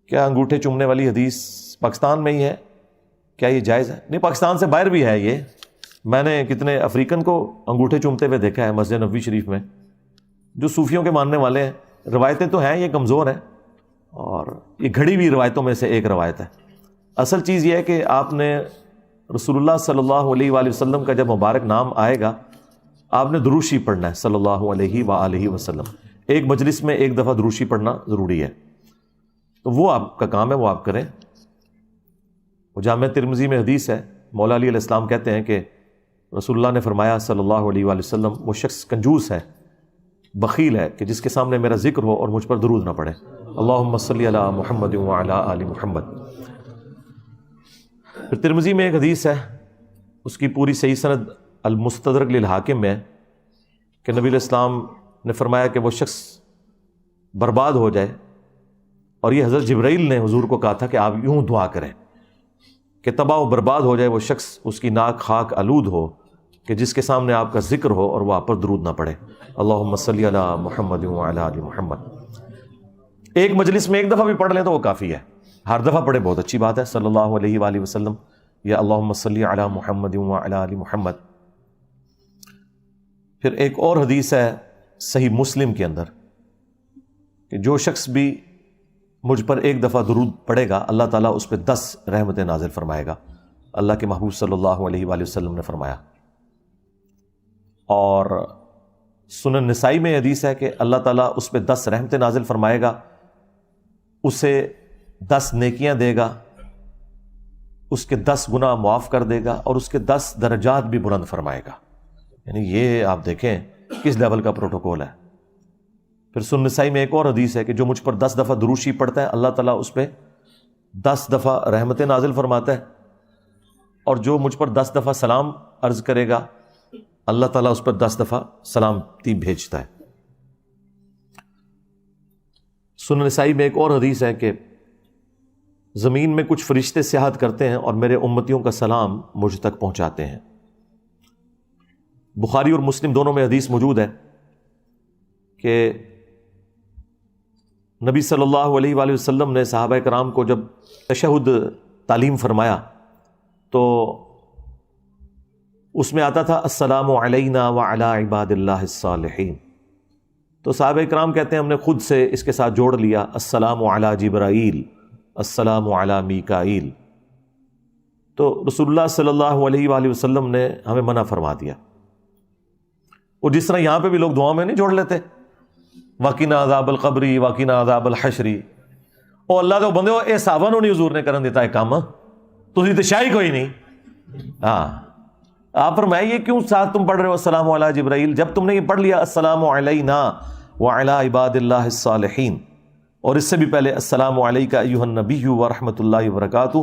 کیا انگوٹھے چومنے والی حدیث پاکستان میں ہی ہے؟ کیا یہ جائز ہے؟ نہیں، پاکستان سے باہر بھی ہے یہ. میں نے کتنے افریقن کو انگوٹھے چومتے ہوئے دیکھا ہے مسجد نبوی شریف میں، جو صوفیوں کے ماننے والے ہیں. روایتیں تو ہیں، یہ کمزور ہیں، اور یہ گھڑی ہوئی روایتوں میں سے ایک روایت ہے. اصل چیز یہ ہے کہ آپ نے رسول اللہ صلی اللہ علیہ وآلہ وسلم کا جب مبارک نام آئے گا، آپ نے درود شریف پڑھنا ہے صلی اللہ علیہ وآلہ وسلم. ایک مجلس میں ایک دفعہ درود شریف پڑھنا ضروری ہے، تو وہ آپ کا کام ہے، وہ آپ کریں. وہ جامع ترمذی میں حدیث ہے، مولا علی علیہ السلام کہتے ہیں کہ رسول اللہ نے فرمایا صلی اللہ علیہ وآلہ وسلم، وہ شخص کنجوس ہے، بخیل ہے کہ جس کے سامنے میرا ذکر ہو اور مجھ پر درود نہ پڑھے. اللہم صلی علی محمد وعلی آل محمد. پھر ترمذی میں ایک حدیث ہے، اس کی پوری صحیح سند المستدرک للحاکم میں، کہ نبی علیہ السلام نے فرمایا کہ وہ شخص برباد ہو جائے، اور یہ حضرت جبرائیل نے حضور کو کہا تھا کہ آپ یوں دعا کریں کہ تباہ و برباد ہو جائے وہ شخص، اس کی ناک خاک آلود ہو، کہ جس کے سامنے آپ کا ذکر ہو اور وہ آپ پر درود نہ پڑے. اللہم صلی علی محمد وعلی آل محمد. ایک مجلس میں ایک دفعہ بھی پڑھ لیں تو وہ کافی ہے. ہر دفعہ پڑھے بہت اچھی بات ہے، صلی اللہ علیہ وآلہ وسلم یا اللہم صلی علی محمد وعلی آل محمد. پھر ایک اور حدیث ہے صحیح مسلم کے اندر کہ جو شخص بھی مجھ پر ایک دفعہ درود پڑھے گا، اللہ تعالیٰ اس پہ 10 رحمتیں نازل فرمائے گا. اللہ کے محبوب صلی اللہ علیہ وآلہ وسلم نے فرمایا. اور سنن نسائی میں حدیث ہے کہ اللہ تعالیٰ اس پہ 10 رحمتیں نازل فرمائے گا، اسے 10 نیکیاں دے گا، اس کے 10 گناہ معاف کر دے گا، اور اس کے 10 درجات بھی بلند فرمائے گا. یعنی یہ آپ دیکھیں کس لیول کا پروٹوکول ہے. پھر سنن نسائی میں ایک اور حدیث ہے کہ جو مجھ پر 10 دفعہ درود شریف پڑھتا ہے، اللہ تعالیٰ اس پہ 10 دفعہ رحمتیں نازل فرماتا ہے، اور جو مجھ پر 10 دفعہ سلام عرض کرے گا، اللہ تعالیٰ اس پر 10 دفعہ سلامتی بھیجتا ہے. سنن نسائی میں ایک اور حدیث ہے کہ زمین میں کچھ فرشتے سیاحت کرتے ہیں اور میرے امتیوں کا سلام مجھ تک پہنچاتے ہیں. بخاری اور مسلم دونوں میں حدیث موجود ہے کہ نبی صلی اللہ علیہ وآلہ وسلم نے صحابہ کرام کو جب تشہد تعلیم فرمایا تو اس میں آتا تھا السلام علینا وعلی عباد اللہ الصالحین. تو صحابہ کرام کہتے ہیں ہم نے خود سے اس کے ساتھ جوڑ لیا السلام علی جبرائیل، السلام علی میکائیل. تو رسول اللہ صلی اللہ علیہ وآلہ وسلم نے ہمیں منع فرما دیا. اور جس طرح یہاں پہ بھی لوگ دعا میں نہیں جوڑ لیتے وَقِنَا عَذَابَ الْقَبْرِ وَقِنَا عَذَابَ الْحَشْرِ. او اللہ دے بندے اے صحابہ نوں نہیں حضور نے کرن دیتا ہے کام، تسی تے شاہی کوئی نہیں. ہاں آپ فرمائے یہ کیوں ساتھ تم پڑھ رہے ہو السلام علی جبرائیل، جب تم نے یہ پڑھ لیا السلام علینا وعلی عباد اللہ الصالحین، اور اس سے بھی پہلے السلام علیکہ ایھا النبی ورحمۃ اللہ وبرکاتہ،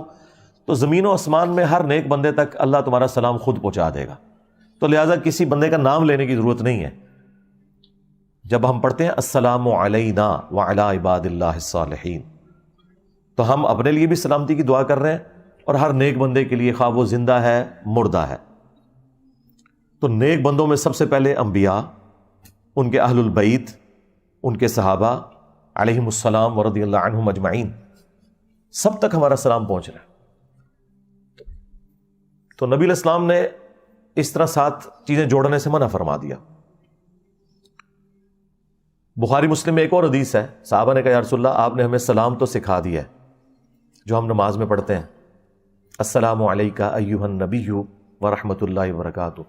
تو زمین و آسمان میں ہر نیک بندے تک اللہ تمہارا سلام خود پہنچا دے گا. تو لہٰذا کسی بندے کا نام لینے کی ضرورت نہیں ہے. جب ہم پڑھتے ہیں السلام علینا وعلی عباد اللہ الصالحین، تو ہم اپنے لیے بھی سلامتی کی دعا کر رہے ہیں اور ہر نیک بندے کے لیے، خواہ وہ زندہ ہے مردہ ہے. تو نیک بندوں میں سب سے پہلے انبیاء، ان کے اہل البیت، ان کے صحابہ علیہم السلام ورضی اللہ عنہم اجمعین، سب تک ہمارا سلام پہنچ رہا ہے. تو نبی علیہ السلام نے اس طرح 7 چیزیں جوڑنے سے منع فرما دیا. بخاری مسلم میں ایک اور حدیث ہے، صحابہ نے کہا یا رسول اللہ آپ نے ہمیں سلام تو سکھا دیا ہے جو ہم نماز میں پڑھتے ہیں، السلام علیکہ ایھا النبی ورحمۃ اللہ وبرکاتہ،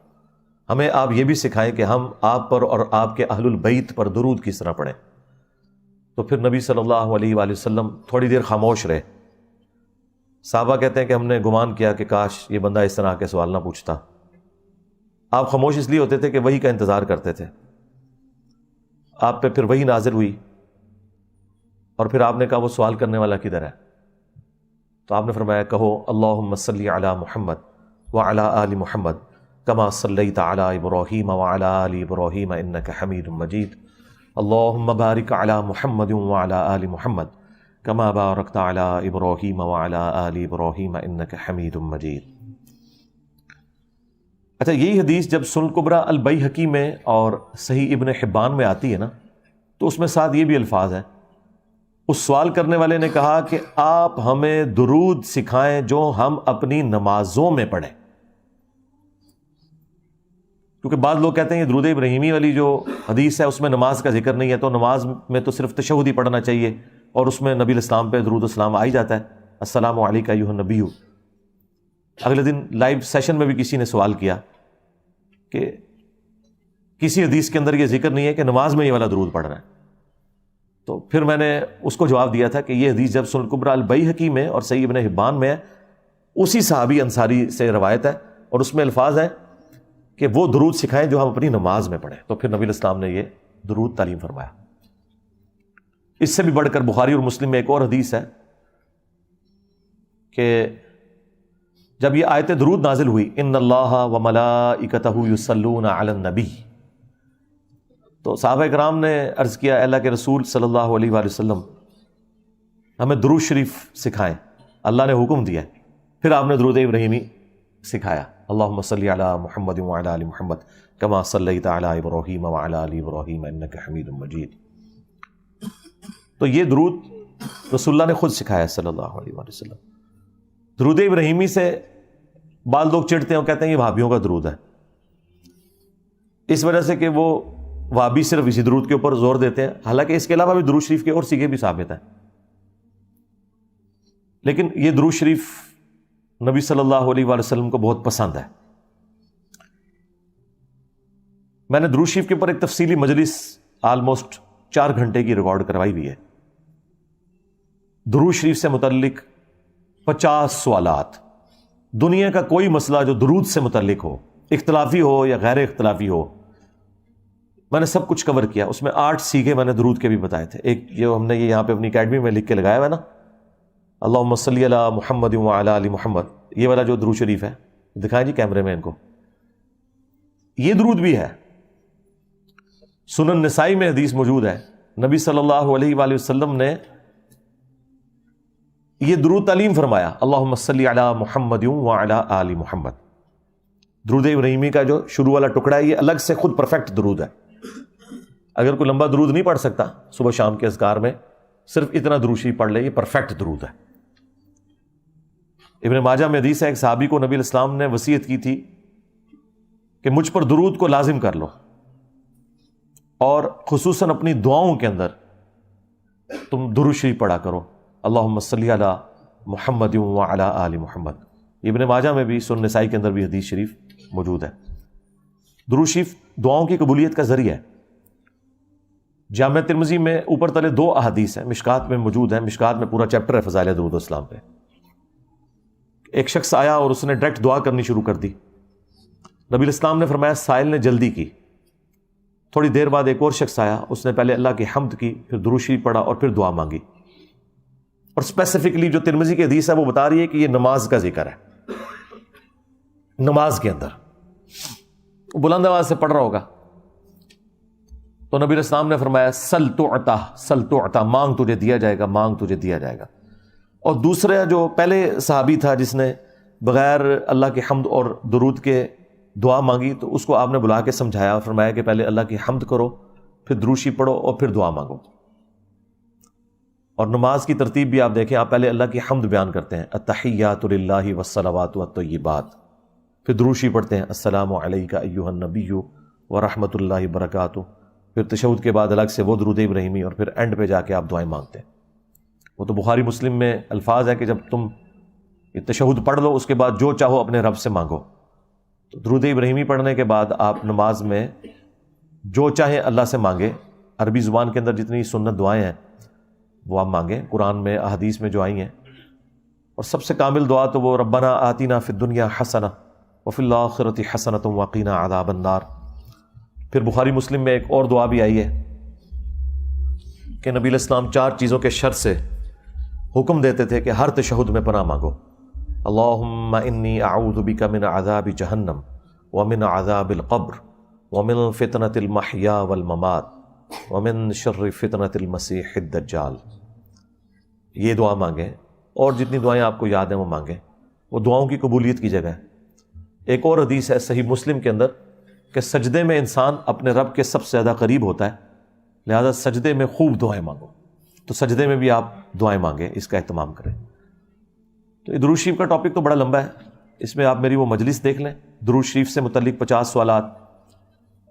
ہمیں آپ یہ بھی سکھائیں کہ ہم آپ پر اور آپ کے اہل البیت پر درود کس طرح پڑھیں. تو پھر نبی صلی اللہ علیہ وآلہ وسلم تھوڑی دیر خاموش رہے. صحابہ کہتے ہیں کہ ہم نے گمان کیا کہ کاش یہ بندہ اس طرح کے سوال نہ پوچھتا. آپ خاموش اس لیے ہوتے تھے کہ وحی کا انتظار کرتے تھے. آپ پہ پھر وحی نازل ہوئی اور پھر آپ نے کہا وہ سوال کرنے والا کدھر ہے؟ تو آپ نے فرمایا کہو اللہم صلی علی محمد وعلی آل محمد کما صلیت علی ابراہیم وعلی آل ابراہیم انک حمید مجید، اللہم بارک علی محمد وعلی آل محمد کما بارکت علی ابراہیم وعلی آل ابراہیم انک حمید مجید. اچھا، یہی حدیث جب سنن کبریٰ البیہقی میں اور صحیح ابن حبان میں آتی ہے نا، تو اس میں ساتھ یہ بھی الفاظ ہیں اس سوال کرنے والے نے کہا کہ آپ ہمیں درود سکھائیں جو ہم اپنی نمازوں میں پڑھیں، کیونکہ بعض لوگ کہتے ہیں یہ درود ابراہیمی والی جو حدیث ہے اس میں نماز کا ذکر نہیں ہے، تو نماز میں تو صرف تشہد ہی پڑھنا چاہیے، اور اس میں نبی الاسلام پہ درود السلام آ ہی جاتا ہے، السلام علیکہ ایھا النبی۔ اگلے دن لائیو سیشن میں بھی کسی نے سوال کیا کہ کسی حدیث کے اندر یہ ذکر نہیں ہے کہ نماز میں یہ والا درود پڑھنا ہے، تو پھر میں نے اس کو جواب دیا تھا کہ یہ حدیث جب سنن کبریٰ البیہقی میں اور صحیح ابن حبان میں ہے، اسی صحابی انصاری سے روایت ہے، اور اس میں الفاظ ہیں کہ وہ درود سکھائیں جو ہم اپنی نماز میں پڑھیں، تو پھر نبی الاسلام نے یہ درود تعلیم فرمایا۔ اس سے بھی بڑھ کر بخاری اور مسلم میں ایک اور حدیث ہے کہ جب یہ آیت درود نازل ہوئی، ان اللہ وملائکتہ یصلون علی النبی، تو صحابہ کرام نے عرض کیا اے اللہ کے رسول صلی اللہ علیہ وآلہ وسلم ہمیں درود شریف سکھائیں، اللہ نے حکم دیا ہے۔ پھر آپ نے درود ابراہیمی سکھایا، اللہم صلی علی محمد وعلی آل محمد کما صلیت علی ابراہیم وعلی آل ابراہیم انک حمید مجید۔ تو یہ درود رسول اللہ نے خود سکھایا صلی اللہ علیہ وآلہ وسلم۔ درود ابراہیمی سے بعض لوگ چڑھتے ہیں اور کہتے ہیں یہ وہابیوں کا درود ہے، اس وجہ سے کہ وہ وہابی صرف اسی درود کے اوپر زور دیتے ہیں، حالانکہ اس کے علاوہ بھی درود شریف کے اور سیغے بھی ثابت ہیں، لیکن یہ درود شریف نبی صلی اللہ علیہ وآلہ وسلم کو بہت پسند ہے۔ میں نے درود شریف کے اوپر ایک تفصیلی مجلس آلموسٹ 4 گھنٹے کی ریکارڈ کروائی ہوئی ہے، درود شریف سے متعلق 50 سوالات، دنیا کا کوئی مسئلہ جو درود سے متعلق ہو، اختلافی ہو یا غیر اختلافی ہو، میں نے سب کچھ کور کیا۔ اس میں 8 سیغے میں نے درود کے بھی بتائے تھے۔ ایک جو ہم نے یہ یہاں پہ اپنی اکیڈمی میں لکھ کے لگایا ہوا ہے نا، اللہم صلی علی محمد وعلی آل محمد، یہ والا جو درود شریف ہے، دکھائیں جی کیمرے میں ان کو، یہ درود بھی ہے۔ سنن نسائی میں حدیث موجود ہے، نبی صلی اللہ علیہ وآلہ وسلم نے یہ درود تعلیم فرمایا، اللہم صلی علی محمد وعلی آل محمد۔ درود ابراہیمی کا جو شروع والا ٹکڑا ہے یہ الگ سے خود پرفیکٹ درود ہے، اگر کوئی لمبا درود نہیں پڑھ سکتا صبح شام کے اذکار میں، صرف اتنا درود شریف پڑھ لے، یہ پرفیکٹ درود ہے۔ ابن ماجہ میں حدیث ہے، ایک صحابی کو نبی الاسلام نے وصیت کی تھی کہ مجھ پر درود کو لازم کر لو، اور خصوصاً اپنی دعاؤں کے اندر تم درود شریف پڑھا کرو، اللہم صلی علی محمد وعلی آل محمد۔ ابن ماجہ میں بھی، سنن نسائی کے اندر بھی حدیث شریف موجود ہے۔ درود شریف دعاؤں کی قبولیت کا ذریعہ ہے۔ جامع ترمذی میں اوپر تلے 2 احادیث ہیں، مشکات میں موجود ہیں، مشکات میں پورا چیپٹر ہے فضائل درود السلام پہ۔ ایک شخص آیا اور اس نے ڈائریکٹ دعا کرنی شروع کر دی، نبی الاسلام نے فرمایا سائل نے جلدی کی۔ تھوڑی دیر بعد ایک اور شخص آیا، اس نے پہلے اللہ کی حمد کی، پھر درود شریف پڑھا اور پھر دعا مانگی۔ اور اسپیسیفکلی جو ترمذی کی حدیث ہے وہ بتا رہی ہے کہ یہ نماز کا ذکر ہے، نماز کے اندر بلند آواز سے پڑھ رہا ہوگا، تو نبی الاسلام نے فرمایا سل تعطا، سل تعطا، مانگ تجھے دیا جائے گا، مانگ تجھے دیا جائے گا۔ اور دوسرا جو پہلے صحابی تھا جس نے بغیر اللہ کی حمد اور درود کے دعا مانگی، تو اس کو آپ نے بلا کے سمجھایا، فرمایا کہ پہلے اللہ کی حمد کرو، پھر درود شریف پڑھو اور پھر دعا مانگو۔ اور نماز کی ترتیب بھی آپ دیکھیں، آپ پہلے اللہ کی حمد بیان کرتے ہیں، التحیات للہ والصلوات والطیبات، پھر درود شریف پڑھتے ہیں السلام علیک ایھا النبی ورحمۃ اللہ وبرکاتہ، پھر تشہد کے بعد الگ سے وہ درود ابراہیمی، اور پھر اینڈ پہ جا کے آپ دعائیں مانگتے ہیں۔ وہ تو بخاری مسلم میں الفاظ ہے کہ جب تم یہ تشہد پڑھ لو اس کے بعد جو چاہو اپنے رب سے مانگو۔ تو درود ابراہیمی پڑھنے کے بعد آپ نماز میں جو چاہیں اللہ سے مانگے، عربی زبان کے اندر جتنی سنت دعائیں ہیں وہ آپ مانگیں، قرآن میں احادیث میں جو آئی ہیں، اور سب سے کامل دعا تو وہ ربنا آتینا فی الدنیا حسنہ وفی الآخرۃ حسنۃ وقنا عذاب النار۔ پھر بخاری مسلم میں ایک اور دعا بھی آئی ہے کہ نبی علیہ السلام 4 چیزوں کے شر سے حکم دیتے تھے کہ ہر تشہد میں پناہ مانگو، اللہم انی اعوذ بک من عذاب جہنم ومن عذاب القبر ومن فتنۃ المحیا والممات ومن شر فتنۃ المسیح الدجال۔ یہ دعا مانگیں، اور جتنی دعائیں آپ کو یاد ہیں وہ مانگیں، وہ دعاؤں کی قبولیت کی جگہ ہے۔ ایک اور حدیث ہے صحیح مسلم کے اندر کہ سجدے میں انسان اپنے رب کے سب سے زیادہ قریب ہوتا ہے، لہذا سجدے میں خوب دعائیں مانگو۔ تو سجدے میں بھی آپ دعائیں مانگیں، اس کا اہتمام کریں۔ تو درود شریف کا ٹاپک تو بڑا لمبا ہے، اس میں آپ میری وہ مجلس دیکھ لیں، درود شریف سے متعلق 50 سوالات،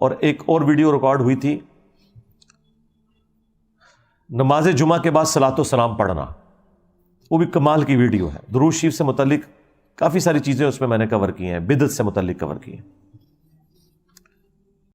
اور ایک اور ویڈیو ریکارڈ ہوئی تھی نماز جمعہ کے بعد صلاۃ و سلام پڑھنا، وہ بھی کمال کی ویڈیو ہے۔ درود شریف سے متعلق کافی ساری چیزیں اس میں نے کور کی ہیں، بدعت سے متعلق کور کی ہیں۔